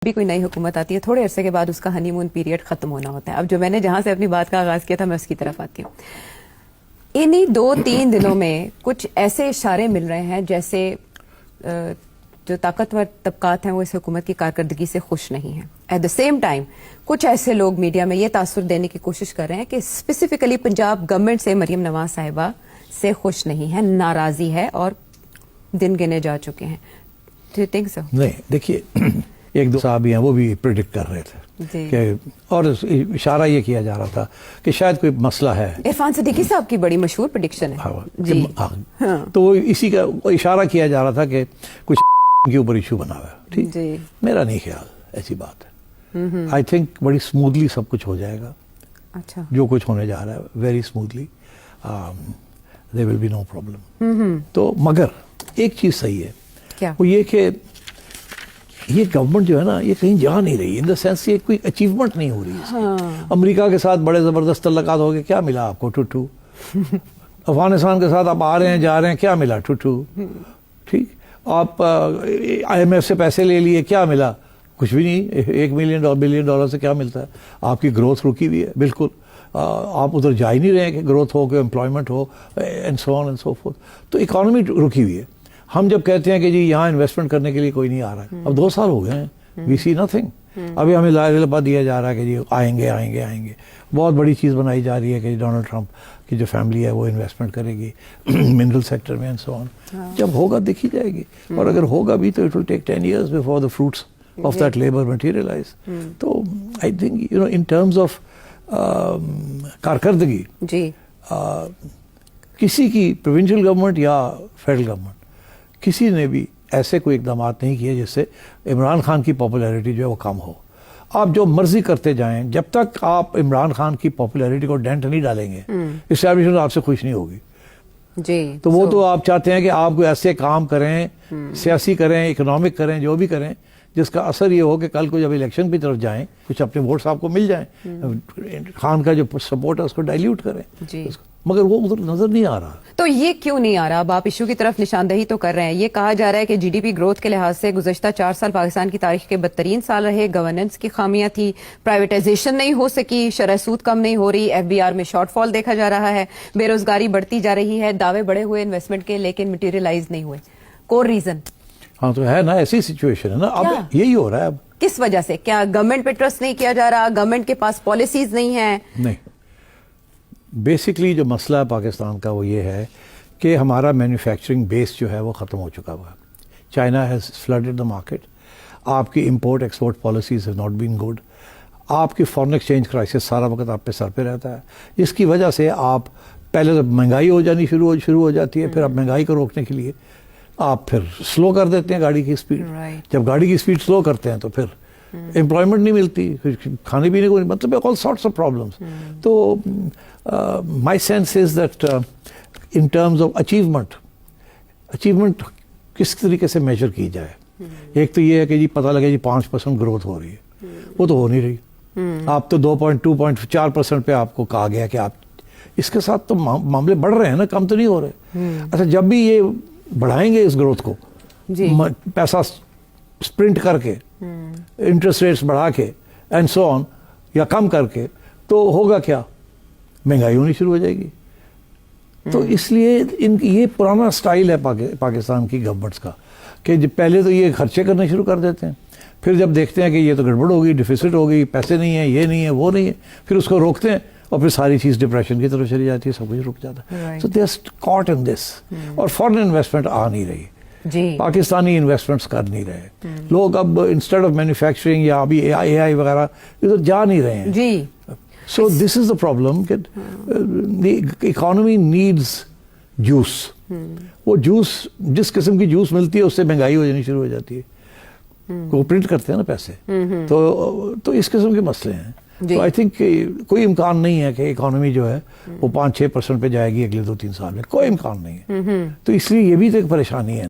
بھی کوئی نئی حکومت آتی ہے تھوڑے عرصے کے بعد اس کا ہنی مون پیریڈ ختم ہونا ہوتا ہے. اب جو میں نے جہاں سے اپنی بات کا آغاز کیا تھا میں اس کی طرف آتی ہوں. انہی 2-3 دنوں میں کچھ ایسے اشارے مل رہے ہیں جیسے جو طاقتور طبقات ہیں وہ اس حکومت کی کارکردگی سے خوش نہیں ہیں. ایٹ دا سیم ٹائم کچھ ایسے لوگ میڈیا میں یہ تاثر دینے کی کوشش کر رہے ہیں کہ اسپیسیفکلی پنجاب گورنمنٹ سے مریم نواز صاحبہ سے خوش نہیں ہے, ناراضی ہے اور دن گنے جا چکے ہیں. Do you think so? نہیں, دیکھیے ایک دو صاحب ہیں وہ بھی پریڈکٹ کر رہے تھے کہ اور اشارہ یہ کیا جا رہا تھا کہ شاید کوئی مسئلہ ہے. عرفان صدیقی صاحب کی بڑی مشہور پریڈکشن ہے تو وہ اسی کا اشارہ کیا جا رہا تھا کہ کچھ کے اوپر ایشو بنا ہوا ہے. ٹھیک, میرا نہیں خیال ایسی بات ہے. آئی تھنک بڑی اسموتھلی سب کچھ ہو جائے گا. اچھا, جو کچھ ہونے جا رہا ہے very smoothly, there will be no problem. تو مگر ایک چیز صحیح ہے, وہ یہ کہ یہ گورنمنٹ جو ہے نا یہ کہیں جا نہیں رہی, ان دا سینس یہ کوئی اچیومنٹ نہیں ہو رہی ہے. امریکہ کے ساتھ بڑے زبردست تعلقات ہو گئے, کیا ملا آپ کو؟ ٹوٹو. افغانستان کے ساتھ آپ آ رہے ہیں جا رہے ہیں, کیا ملا؟ ٹوٹو. ٹھیک, آپ آئی ایم ایف سے پیسے لے لیے, کیا ملا؟ کچھ بھی نہیں. $1 بلین سے کیا ملتا ہے؟ آپ کی گروتھ رکی ہوئی ہے بالکل. آپ ادھر جا ہی نہیں رہے ہیں کہ گروتھ ہو, کہ employment who, and so on and so forth. تو اکانومی رکی ہوئی ہے. ہم جب کہتے ہیں کہ جی یہاں انویسٹمنٹ کرنے کے لیے کوئی نہیں آ رہا ہے, اب 2 سال ہو گئے ہیں, وی سی نتھنگ. ابھی ہمیں لالبا دیا جا رہا ہے کہ جی آئیں گے. بہت بڑی چیز بنائی جا رہی ہے کہ ڈونلڈ ٹرمپ کی جو فیملی ہے وہ انویسٹمنٹ کرے گی منرل سیکٹر میں, اینڈ سو آن. جب ہوگا دیکھی جائے گی, اور اگر ہوگا بھی تو it will take 10 years before the fruits of that labor materialize. تو I think in terms of کارکردگی کسی کی پروونشل گورنمنٹ یا فیڈرل گورنمنٹ کسی نے بھی ایسے کوئی اقدامات نہیں کیے جس سے عمران خان کی پاپولیرٹی جو ہے وہ کم ہو. آپ جو مرضی کرتے جائیں, جب تک آپ عمران خان کی پاپولیرٹی کو ڈینٹ نہیں ڈالیں گے اسٹیبلشمنٹ آپ سے خوش نہیں ہوگی. تو وہ تو آپ چاہتے ہیں کہ آپ کو ایسے کام کریں, سیاسی کریں, اکنامک کریں, جو بھی کریں جس کا اثر یہ ہو کہ کل کو جب الیکشن کی طرف جائیں کچھ اپنے ووٹس آپ کو مل جائیں. خان کا جو سپورٹ ہے اس کو ڈائلیوٹ کریں, مگر وہ ادھر نظر نہیں آ رہا. تو یہ کیوں نہیں آ رہا؟ اب آپ ایشو کی طرف نشاندہی تو کر رہے ہیں. یہ کہا جا رہا ہے کہ جی ڈی پی گروتھ کے لحاظ سے گزشتہ 4 سال پاکستان کی تاریخ کے بدترین سال رہے, گورننس کی خامیاں تھی, پرائیویٹائزیشن نہیں ہو سکی, شرح سود کم نہیں ہو رہی, ایف بی آر میں شارٹ فال دیکھا جا رہا ہے, بے روزگاری بڑھتی جا رہی ہے, دعوے بڑے ہوئے انویسٹمنٹ کے لیکن مٹیریلائز نہیں ہوئے. کور ریزن؟ ہاں تو ہے نا, ایسی سچویشن ہے نا, اب یہی ہو رہا ہے. اب کس وجہ سے؟ کیا گورنمنٹ پہ ٹرسٹ نہیں کیا جا رہا؟ گورنمنٹ کے پاس پالیسیز نہیں ہیں؟ نہیں, بیسکلی جو مسئلہ ہے پاکستان کا وہ یہ ہے کہ ہمارا مینوفیکچرنگ بیس جو ہے وہ ختم ہو چکا ہوا ہے. China has flooded the market. آپ کی import export policies has not been good. آپ کی فارن ایکسچینج کرائسس سارا وقت آپ پہ سر پہ رہتا ہے, جس کی وجہ سے آپ پہلے تو مہنگائی ہو جانی شروع ہو جاتی ہے, پھر آپ مہنگائی کو روکنے کے لیے آپ پھر سلو کر دیتے ہیں گاڑی کی اسپیڈ. جب گاڑی کی اسپیڈ سلو کرتے ہیں تو پھر امپلائمنٹ نہیں ملتی, کھانے پینے کو نہیں, مطلب آل سارٹس آف پرابلمس. تو my sense is that in terms of achievement کس طریقے سے میجر کی جائے. ایک تو یہ ہے کہ جی پتہ لگے جی 5% گروتھ ہو رہی ہے, وہ تو ہو نہیں رہی. آپ تو 2.4% پہ آپ کو کہا گیا کہ آپ اس کے ساتھ تو معاملے بڑھ رہے ہیں نا, کم تو نہیں ہو رہے. اچھا, جب بھی یہ بڑھائیں گے اس گروتھ کو, پیسہ اسپرنٹ کر کے, انٹرسٹ ریٹس بڑھا کے, اینڈ سو آن, یا کم کر کے, تو ہوگا کیا؟ مہنگائی ہونی شروع ہو جائے گی. تو اس لیے یہ پرانا سٹائل ہے پاکستان کی گورنمنٹس کا کہ پہلے تو یہ خرچے کرنے شروع کر دیتے ہیں, پھر جب دیکھتے ہیں کہ یہ تو گڑبڑ ہوگی, ڈیفیسٹ ہوگی, پیسے نہیں ہیں, یہ نہیں ہے, وہ نہیں ہے, پھر اس کو روکتے ہیں, اور پھر ساری چیز ڈپریشن کی طرف چلی جاتی ہے, سب کچھ رک جاتا ہے. سو دے آر کاٹ ان دس. اور فارن انویسٹمنٹ آ نہیں رہی, پاکستانی انویسٹمنٹس کر نہیں رہے لوگ. اب انسٹیڈ آف مینوفیکچرنگ یا ابھی اے آئی وغیرہ ادھر جا نہیں رہے ہیں. سو دس از دا پرابلم کہ دی اکانومی نیڈز جوس. وہ جوس جس قسم کی جوس ملتی ہے اس سے مہنگائی ہو جانی شروع ہو جاتی ہے. وہ پرنٹ کرتے ہیں نا پیسے, تو اس قسم کے مسئلے ہیں. تو آئی تھنک کوئی امکان نہیں ہے کہ اکانومی جو ہے وہ 5-6% پہ جائے گی اگلے 2-3 سال میں, کوئی امکان نہیں ہے. تو اس لیے یہ بھی تو ایک پریشانی ہے.